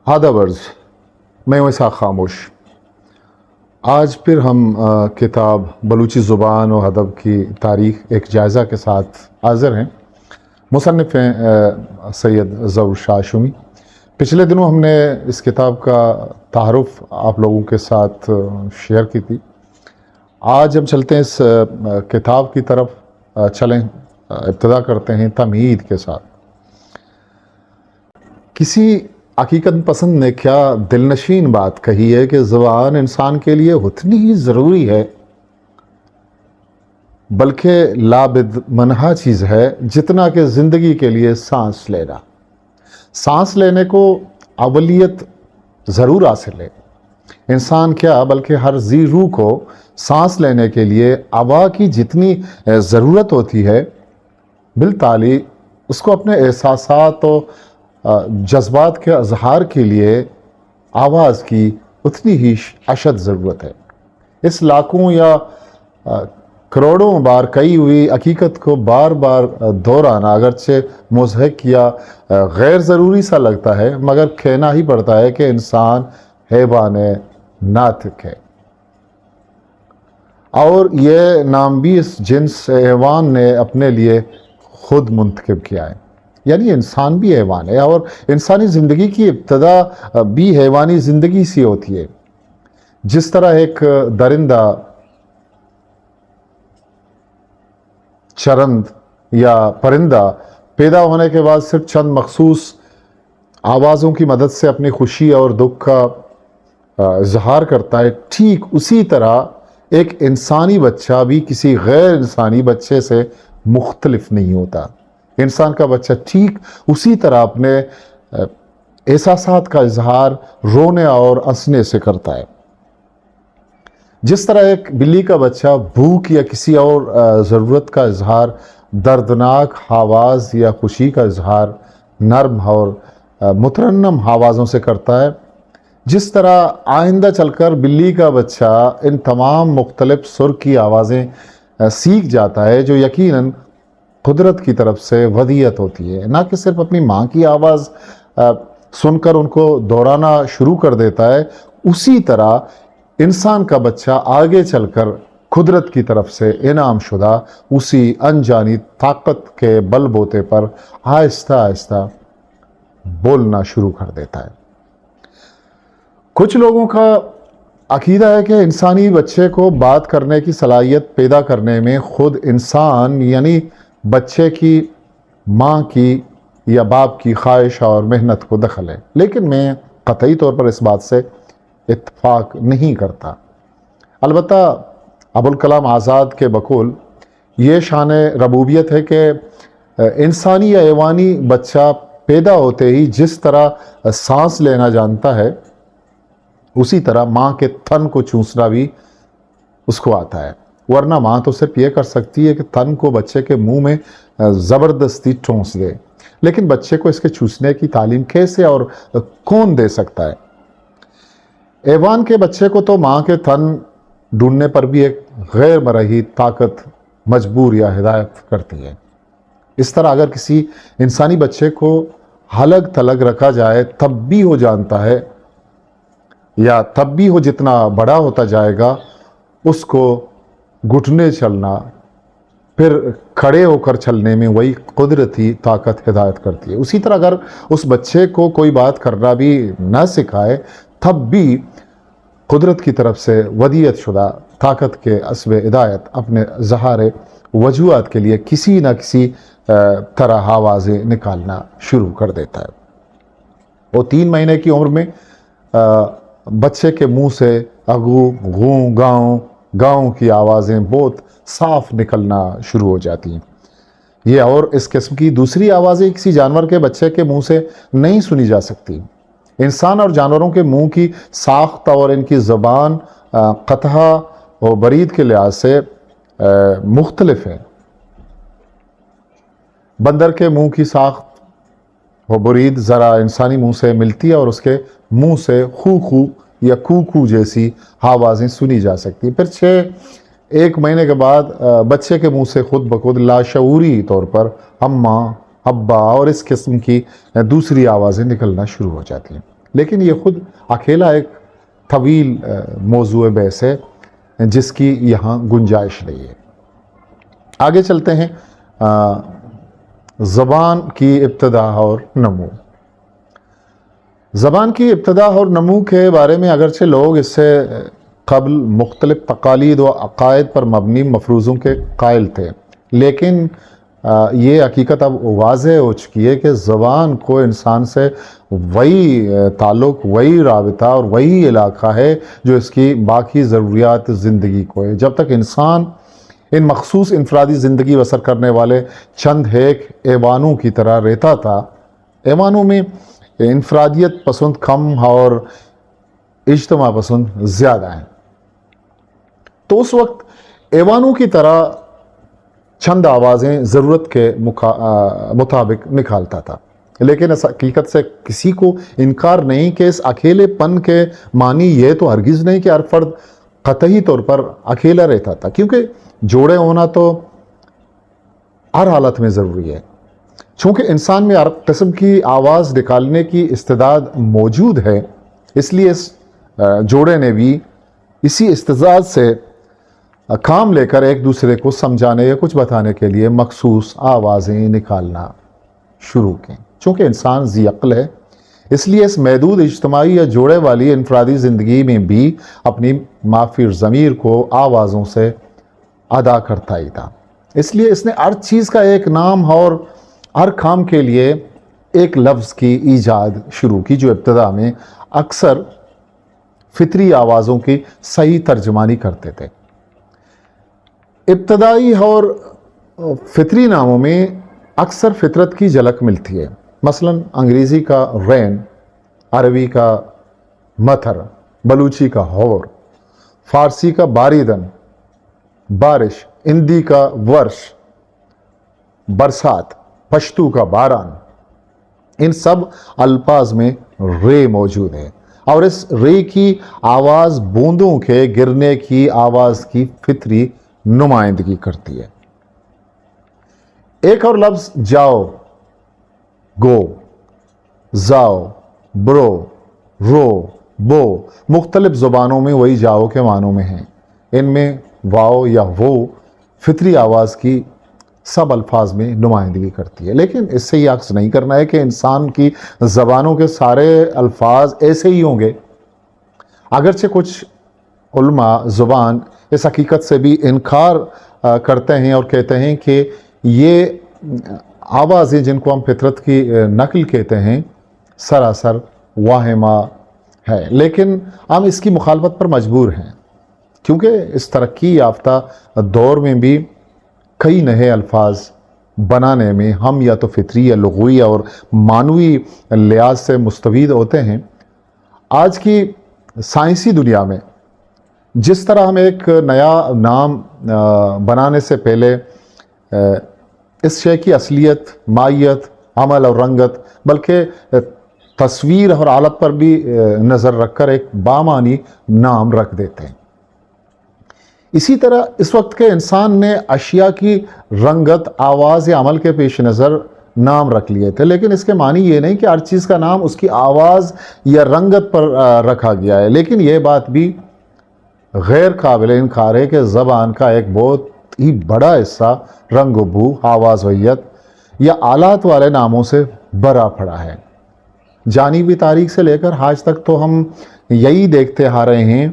آداب عرض، میں ہوں اسحاق خاموش۔ آج پھر ہم کتاب بلوچی زبان و ادب کی تاریخ ایک جائزہ کے ساتھ حاضر ہیں۔ مصنف ہیں سید ظہور شاہ شمی۔ پچھلے دنوں ہم نے اس کتاب کا تعارف آپ لوگوں کے ساتھ شیئر کی تھی۔ آج ہم چلتے ہیں اس کتاب کی طرف، چلیں ابتدا کرتے ہیں تمہید کے ساتھ۔ کسی حقیقت پسند نے کیا دلنشین بات کہی ہے کہ زبان انسان کے لیے اتنی ہی ضروری ہے بلکہ لابد منہا چیز ہے جتنا کہ زندگی کے لیے سانس لینا۔ سانس لینے کو اولیت ضرور حاصل ہے۔ انسان کیا بلکہ ہر ذی روح کو سانس لینے کے لیے ہوا کی جتنی ضرورت ہوتی ہے، بالتالي اس کو اپنے احساسات و جذبات کے اظہار کے لیے آواز کی اتنی ہی اشد ضرورت ہے۔ اس لاکھوں یا کروڑوں بار کہی ہوئی حقیقت کو بار بار دہرانا اگرچہ مضحک یا غیر ضروری سا لگتا ہے، مگر کہنا ہی پڑتا ہے کہ انسان حیوان ناطق ہے، اور یہ نام بھی اس جنس حیوان نے اپنے لیے خود منتخب کیا ہے۔ یعنی انسان بھی حیوان ہے، اور انسانی زندگی کی ابتدا بھی حیوانی زندگی سی ہوتی ہے۔ جس طرح ایک درندہ، چرند یا پرندہ پیدا ہونے کے بعد صرف چند مخصوص آوازوں کی مدد سے اپنی خوشی اور دکھ کا اظہار کرتا ہے، ٹھیک اسی طرح ایک انسانی بچہ بھی کسی غیر انسانی بچے سے مختلف نہیں ہوتا۔ انسان کا بچہ ٹھیک اسی طرح اپنے احساسات کا اظہار رونے اور ہنسنے سے کرتا ہے۔ جس طرح ایک بلی کا بچہ بھوک یا کسی اور ضرورت کا اظہار دردناک آواز یا خوشی کا اظہار نرم اور مترنم آوازوں سے کرتا ہے، جس طرح آئندہ چل کر بلی کا بچہ ان تمام مختلف سر کی آوازیں سیکھ جاتا ہے جو یقیناً قدرت کی طرف سے ودیعت ہوتی ہے، نہ کہ صرف اپنی ماں کی آواز سن کر ان کو دہرانا شروع کر دیتا ہے۔ اسی طرح انسان کا بچہ آگے چل کر قدرت کی طرف سے انعام شدہ اسی انجانی طاقت کے بل بوتے پر آہستہ آہستہ بولنا شروع کر دیتا ہے۔ کچھ لوگوں کا عقیدہ ہے کہ انسانی بچے کو بات کرنے کی صلاحیت پیدا کرنے میں خود انسان یعنی بچے کی ماں کی یا باپ کی خواہش اور محنت کو دخل ہے، لیکن میں قطعی طور پر اس بات سے اتفاق نہیں کرتا۔ البتہ ابوالکلام آزاد کے بقول یہ شان ربوبیت ہے کہ انسانی یا حیوانی بچہ پیدا ہوتے ہی جس طرح سانس لینا جانتا ہے، اسی طرح ماں کے تھن کو چوسنا بھی اس کو آتا ہے، ورنہ ماں تو صرف یہ کر سکتی ہے کہ تھن کو بچے کے منہ میں زبردستی ٹھونس دے، لیکن بچے کو اس کے چوسنے کی تعلیم کیسے اور کون دے سکتا ہے؟ حیوان کے بچے کو تو ماں کے تھن ڈھونڈنے پر بھی ایک غیر مرئی طاقت مجبور یا ہدایت کرتی ہے۔ اس طرح اگر کسی انسانی بچے کو الگ تھلگ رکھا جائے تب بھی وہ جانتا ہے، یا تب بھی وہ جتنا بڑا ہوتا جائے گا اس کو گھٹنے چلنا، پھر کھڑے ہو کر چلنے میں وہی قدرتی طاقت ہدایت کرتی ہے۔ اسی طرح اگر اس بچے کو کوئی بات کرنا بھی نہ سکھائے تب بھی قدرت کی طرف سے ودیعت شدہ طاقت کے اسبِ ہدایت اپنے ظاہر وجوہات کے لیے کسی نہ کسی طرح آوازیں نکالنا شروع کر دیتا ہے۔ وہ 3 مہینے کی عمر میں بچے کے منہ سے اگو گوں گاؤں گاؤں کی آوازیں بہت صاف نکلنا شروع ہو جاتی ہیں۔ یہ اور اس قسم کی دوسری آوازیں کسی جانور کے بچے کے منہ سے نہیں سنی جا سکتی۔ انسان اور جانوروں کے منہ کی ساخت اور ان کی زبان قطع و برید کے لحاظ سے مختلف ہے۔ بندر کے منہ کی ساخت و برید ذرا انسانی منہ سے ملتی ہے اور اس کے منہ سے خو خو یا کو کو جیسی آوازیں سنی جا سکتی۔ پھر 1 مہینے کے بعد بچے کے منہ سے خود بخود لاشعوری طور پر اماں، ابا اور اس قسم کی دوسری آوازیں نکلنا شروع ہو جاتی ہیں۔ لیکن یہ خود اکیلا ایک طویل موضوع بحث ہے جس کی یہاں گنجائش نہیں ہے۔ آگے چلتے ہیں، زبان کی ابتدا اور نمو۔ زبان کی ابتدا اور نمو کے بارے میں اگرچہ لوگ اس سے قبل مختلف تقالید و عقائد پر مبنی مفروضوں کے قائل تھے، لیکن یہ حقیقت اب واضح ہو چکی ہے کہ زبان کو انسان سے وہی تعلق، وہی رابطہ اور وہی علاقہ ہے جو اس کی باقی ضروریات زندگی کو ہے۔ جب تک انسان ان مخصوص انفرادی زندگی بسر کرنے والے چند ایک ایوانوں کی طرح رہتا تھا، ایوانوں میں انفرادیت پسند کم اور اجتماع پسند زیادہ ہیں، تو اس وقت ایوانوں کی طرح چند آوازیں ضرورت کے مطابق نکالتا تھا، لیکن اس حقیقت سے کسی کو انکار نہیں کہ اس اکیلے پن کے معنی یہ تو ہرگز نہیں کہ ہر فرد قطعی طور پر اکیلا رہتا تھا، کیونکہ جوڑے ہونا تو ہر حالت میں ضروری ہے۔ چونکہ انسان میں ہر قسم کی آواز نکالنے کی استعداد موجود ہے، اس لیے اس جوڑے نے بھی اسی استعداد سے کام لے کر ایک دوسرے کو سمجھانے یا کچھ بتانے کے لیے مخصوص آوازیں نکالنا شروع کی۔ چونکہ انسان ذی عقل ہے، اس لیے اس محدود اجتماعی یا جوڑے والی انفرادی زندگی میں بھی اپنی مافر ضمیر کو آوازوں سے ادا کرتا ہی تھا۔ اس لیے اس نے ہر چیز کا ایک نام اور ہر کام کے لیے ایک لفظ کی ایجاد شروع کی، جو ابتدا میں اکثر فطری آوازوں کی صحیح ترجمانی کرتے تھے۔ ابتدائی اور فطری ناموں میں اکثر فطرت کی جھلک ملتی ہے، مثلا انگریزی کا رین، عربی کا مطر، بلوچی کا ہور، فارسی کا باریدن بارش، ہندی کا ورش برسات، پشتو کا باران۔ ان سب الفاظ میں رے موجود ہے، اور اس رے کی آواز بوندوں کے گرنے کی آواز کی فطری نمائندگی کرتی ہے۔ ایک اور لفظ جاؤ، گو، زاؤ، برو، رو، بو مختلف زبانوں میں وہی جاؤ کے معنوں میں ہیں۔ ان میں واؤ یا وہ فطری آواز کی سب الفاظ میں نمائندگی کرتی ہے، لیکن اس سے یہ عکس نہیں کرنا ہے کہ انسان کی زبانوں کے سارے الفاظ ایسے ہی ہوں گے۔ اگرچہ کچھ علماء زبان اس حقیقت سے بھی انکار کرتے ہیں اور کہتے ہیں کہ یہ آوازیں جن کو ہم فطرت کی نقل کہتے ہیں سراسر واہمہ ہے، لیکن ہم اس کی مخالفت پر مجبور ہیں، کیونکہ اس ترقی یافتہ دور میں بھی کئی نئے الفاظ بنانے میں ہم یا تو فطری یا لغوی اور معنوی لحاظ سے مستفید ہوتے ہیں۔ آج کی سائنسی دنیا میں جس طرح ہم ایک نیا نام بنانے سے پہلے اس شے کی اصلیت، ماہیت، عمل اور رنگت، بلکہ تصویر اور حالت پر بھی نظر رکھ کر ایک بامعنی نام رکھ دیتے ہیں، اسی طرح اس وقت کے انسان نے اشیاء کی رنگت، آواز یا عمل کے پیش نظر نام رکھ لیے تھے، لیکن اس کے معنی یہ نہیں کہ ہر چیز کا نام اس کی آواز یا رنگت پر رکھا گیا ہے۔ لیکن یہ بات بھی غیر قابل انکار ہے کہ زبان کا ایک بہت ہی بڑا حصہ رنگ و بو، آواز ویت یا آلات والے ناموں سے بھرا پڑا ہے۔ جانبی تاریخ سے لے کر آج تک تو ہم یہی دیکھتے آ رہے ہیں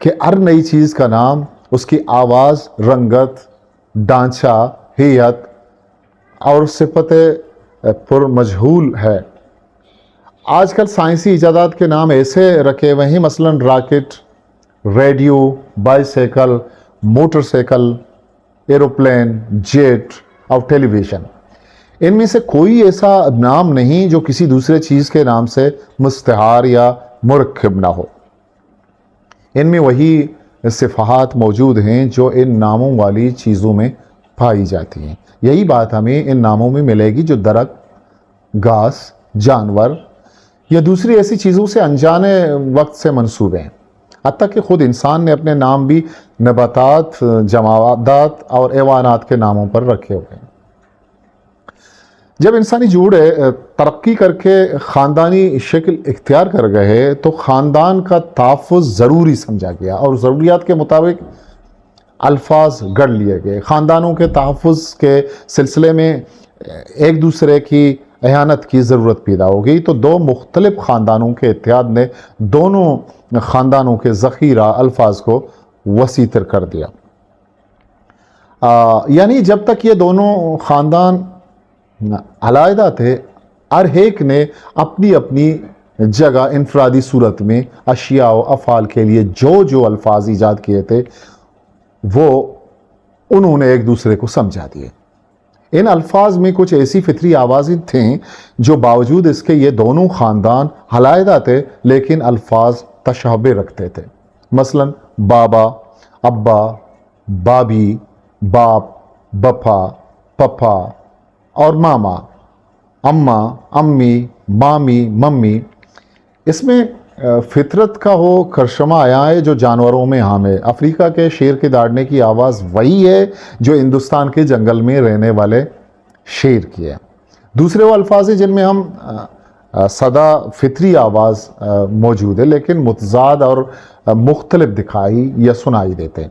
کہ ہر نئی چیز کا نام اس کی آواز، رنگت، ڈھانچہ، ہیئت اور صفت پر مجہول ہے۔ آج کل سائنسی ایجادات کے نام ایسے رکھے ہوئے ہیں، مثلا rocket, radio, bicycle, motorcycle, aeroplane, jet اور ٹیلی ویژن۔ ان میں سے کوئی ایسا نام نہیں جو کسی دوسرے چیز کے نام سے مستعار یا مرکب نہ ہو۔ ان میں وہی صفات موجود ہیں جو ان ناموں والی چیزوں میں پائی جاتی ہیں۔ یہی بات ہمیں ان ناموں میں ملے گی جو درخت، گھاس، جانور یا دوسری ایسی چیزوں سے انجانے وقت سے منسوب ہیں۔ حتیٰ کہ خود انسان نے اپنے نام بھی نباتات، جمادات اور حیوانات کے ناموں پر رکھے ہوئے ہیں۔ جب انسانی جوڑے ترقی کر کے خاندانی شکل اختیار کر گئے تو خاندان کا تحفظ ضروری سمجھا گیا اور ضروریات کے مطابق الفاظ گڑھ لیے گئے۔ خاندانوں کے تحفظ کے سلسلے میں ایک دوسرے کی اعانت کی ضرورت پیدا ہو گئی، تو دو مختلف خاندانوں کے اتحاد نے دونوں خاندانوں کے ذخیرہ الفاظ کو وسیع تر کر دیا۔ یعنی جب تک یہ دونوں خاندان علیحدہ تھے، ہر ایک نے اپنی اپنی جگہ انفرادی صورت میں اشیاء و افعال کے لیے جو الفاظ ایجاد کیے تھے وہ انہوں نے ایک دوسرے کو سمجھا دیے۔ ان الفاظ میں کچھ ایسی فطری آوازیں تھیں جو باوجود اس کے یہ دونوں خاندان علیحدہ تھے لیکن الفاظ تشابہ رکھتے تھے۔ مثلا بابا، ابا، بابی، باپ، بپا، پپا اور ماما، اماں، امی، مامی، ممی۔ اس میں فطرت کا وہ کرشمہ آیا ہے جو جانوروں میں عام ہے۔ افریقہ کے شیر کے داڑنے کی آواز وہی ہے جو ہندوستان کے جنگل میں رہنے والے شیر کی ہے۔ دوسرے وہ الفاظ ہیں جن میں ہم سدا فطری آواز موجود ہے لیکن متضاد اور مختلف دکھائی یا سنائی دیتے ہیں۔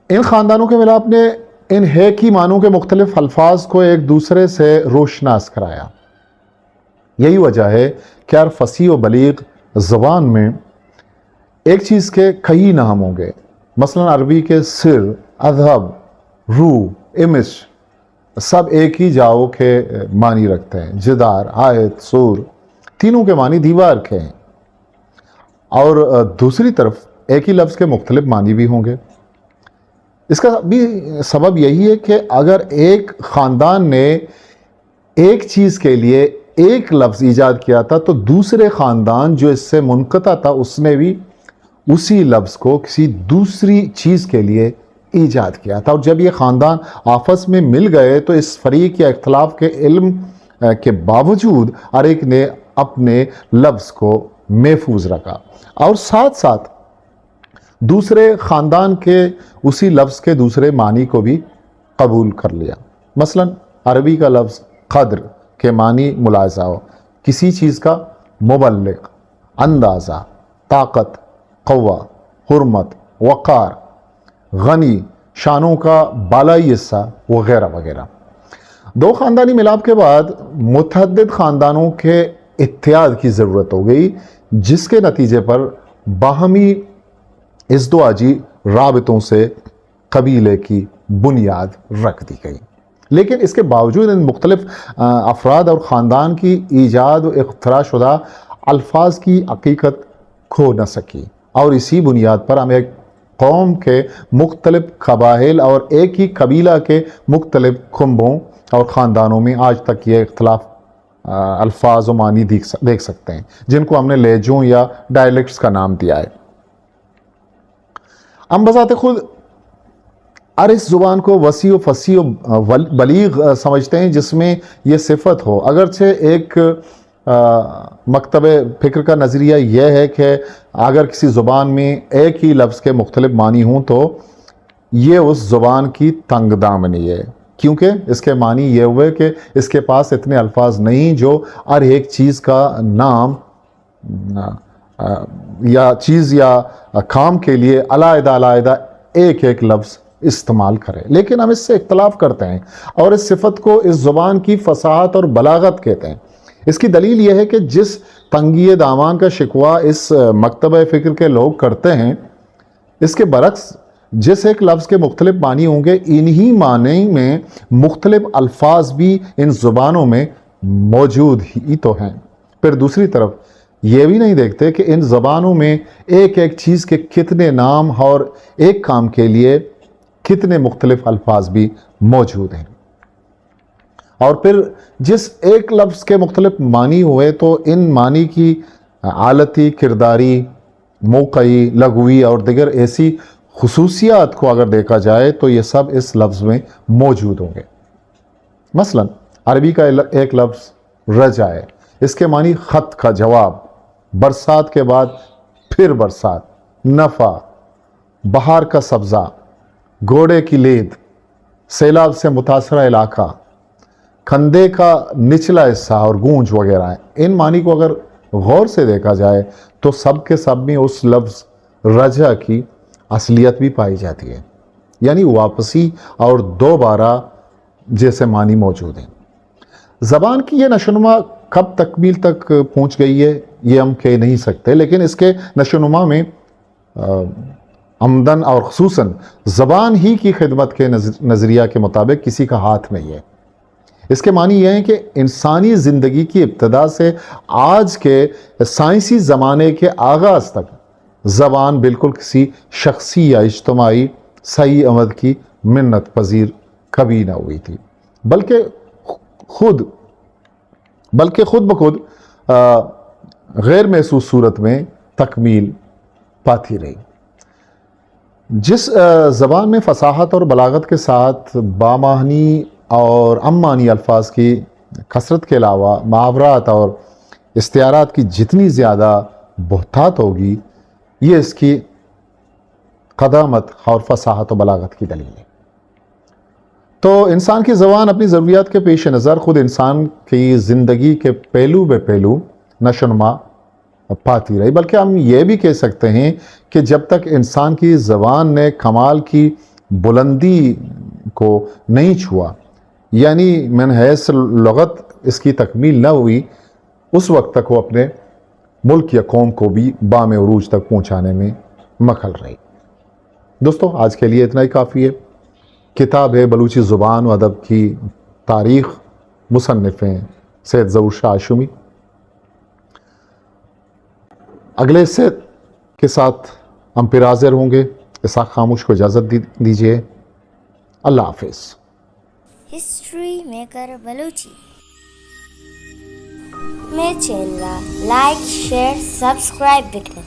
ان خاندانوں کے ملاپ نے ان ایک ہی معنوں کے مختلف الفاظ کو ایک دوسرے سے روشناس کرایا۔ یہی وجہ ہے کہ ہر فصیح و بلیغ زبان میں ایک چیز کے کئی نام ہوں گے۔ مثلا عربی کے سر، اذہب، روح، امش سب ایک ہی جاؤ کے معنی رکھتے ہیں۔ جدار، آیت، سور تینوں کے معنی دیوار کے ہیں، اور دوسری طرف ایک ہی لفظ کے مختلف معنی بھی ہوں گے۔ اس کا بھی سبب یہی ہے کہ اگر ایک خاندان نے ایک چیز کے لیے ایک لفظ ایجاد کیا تھا تو دوسرے خاندان جو اس سے منقطع تھا اس نے بھی اسی لفظ کو کسی دوسری چیز کے لیے ایجاد کیا تھا، اور جب یہ خاندان آپس میں مل گئے تو اس فریق یا اختلاف کے علم کے باوجود ہر ایک نے اپنے لفظ کو محفوظ رکھا اور ساتھ ساتھ دوسرے خاندان کے اسی لفظ کے دوسرے معنی کو بھی قبول کر لیا۔ مثلا عربی کا لفظ قدر کے معنی ملاحظہ ہو، کسی چیز کا مبلغ، اندازہ، طاقت، قوہ، حرمت، وقار، غنی، شانوں کا بالائی حصہ وغیرہ وغیرہ۔ دو خاندانی ملاپ کے بعد متعدد خاندانوں کے اتحاد کی ضرورت ہو گئی، جس کے نتیجے پر باہمی ازدواجی رابطوں سے قبیلے کی بنیاد رکھ دی گئی۔ لیکن اس کے باوجود ان مختلف افراد اور خاندان کی ایجاد و اختراع شدہ الفاظ کی حقیقت کھو نہ سکی، اور اسی بنیاد پر ہم ایک قوم کے مختلف قبائل اور ایک ہی قبیلہ کے مختلف کنبوں اور خاندانوں میں آج تک یہ اختلاف الفاظ و معنی دیکھ سکتے ہیں، جن کو ہم نے لہجوں یا ڈائلیکٹس کا نام دیا ہے۔ ہم بذات خود ہر اس زبان کو وسیع و فصیح و بلیغ سمجھتے ہیں جس میں یہ صفت ہو، اگرچہ ایک مکتب فکر کا نظریہ یہ ہے کہ اگر کسی زبان میں ایک ہی لفظ کے مختلف معنی ہوں تو یہ اس زبان کی تنگ دامنی ہے، کیونکہ اس کے معنی یہ ہوئے کہ اس کے پاس اتنے الفاظ نہیں جو ہر ایک چیز کا نام یا چیز یا کام کے لیے علیحدہ ایک ایک لفظ استعمال کرے۔ لیکن ہم اس سے اختلاف کرتے ہیں اور اس صفت کو اس زبان کی فصاحت اور بلاغت کہتے ہیں۔ اس کی دلیل یہ ہے کہ جس تنگی دامان کا شکوہ اس مکتبہ فکر کے لوگ کرتے ہیں، اس کے برعکس جس ایک لفظ کے مختلف معنی ہوں گے، انہی معنی میں مختلف الفاظ بھی ان زبانوں میں موجود ہی تو ہیں۔ پھر دوسری طرف یہ بھی نہیں دیکھتے کہ ان زبانوں میں ایک ایک چیز کے کتنے نام اور ایک کام کے لیے کتنے مختلف الفاظ بھی موجود ہیں، اور پھر جس ایک لفظ کے مختلف معنی ہوئے تو ان معنی کی حالتی، کرداری، موقعی، لغوی اور دیگر ایسی خصوصیات کو اگر دیکھا جائے تو یہ سب اس لفظ میں موجود ہوں گے۔ مثلا عربی کا ایک لفظ رجا ہے، اس کے معنی خط کا جواب، برسات کے بعد پھر برسات، نفع، بہار کا سبزہ، گھوڑے کی لید، سیلاب سے متاثرہ علاقہ، کندھے کا نچلا حصہ اور گونج وغیرہ ہیں. ان معنی کو اگر غور سے دیکھا جائے تو سب کے سب میں اس لفظ رجع کی اصلیت بھی پائی جاتی ہے، یعنی واپسی اور دوبارہ جیسے معنی موجود ہیں. زبان کی یہ نشوونما کب تکمیل تک پہنچ گئی ہے یہ ہم کہہ نہیں سکتے، لیکن اس کے نشوونما میں عمدن اور خصوصاً زبان ہی کی خدمت کے نظریہ کے مطابق کسی کا ہاتھ نہیں ہے. اس کے معنی یہ ہے کہ انسانی زندگی کی ابتدا سے آج کے سائنسی زمانے کے آغاز تک زبان بالکل کسی شخصی یا اجتماعی صحیح آمد کی منت پذیر کبھی نہ ہوئی تھی، بلکہ خود بخود غیر محسوس صورت میں تکمیل پاتی رہی. جس زبان میں فصاحت اور بلاغت کے ساتھ بامعنی اور امعنی الفاظ کی کثرت کے علاوہ محاورات اور استعارات کی جتنی زیادہ بہتات ہوگی، یہ اس کی قدامت اور فصاحت و بلاغت کی دلیل ہے. تو انسان کی زبان اپنی ضروریات کے پیش نظر خود انسان کی زندگی کے پہلو بے پہلو نشوونما پاتی رہی، بلکہ ہم یہ بھی کہہ سکتے ہیں کہ جب تک انسان کی زبان نے کمال کی بلندی کو نہیں چھوا، یعنی من حیث لغت اس کی تکمیل نہ ہوئی، اس وقت تک وہ اپنے ملک یا قوم کو بھی بام عروج تک پہنچانے میں مخل رہی. دوستو آج کے لیے اتنا ہی کافی ہے. کتاب ہے بلوچی زبان و ادب کی تاریخ، مصنف ہیں سید ظہور شاہ ہاشمی. اگلے سیٹ کے ساتھ ہم پھر حاضر ہوں گے. اسحاق خاموش کو اجازت دیجیے. اللہ حافظ. ہسٹری میکر بلوچی میں چینل لائک شیئر سبسکرائب بکن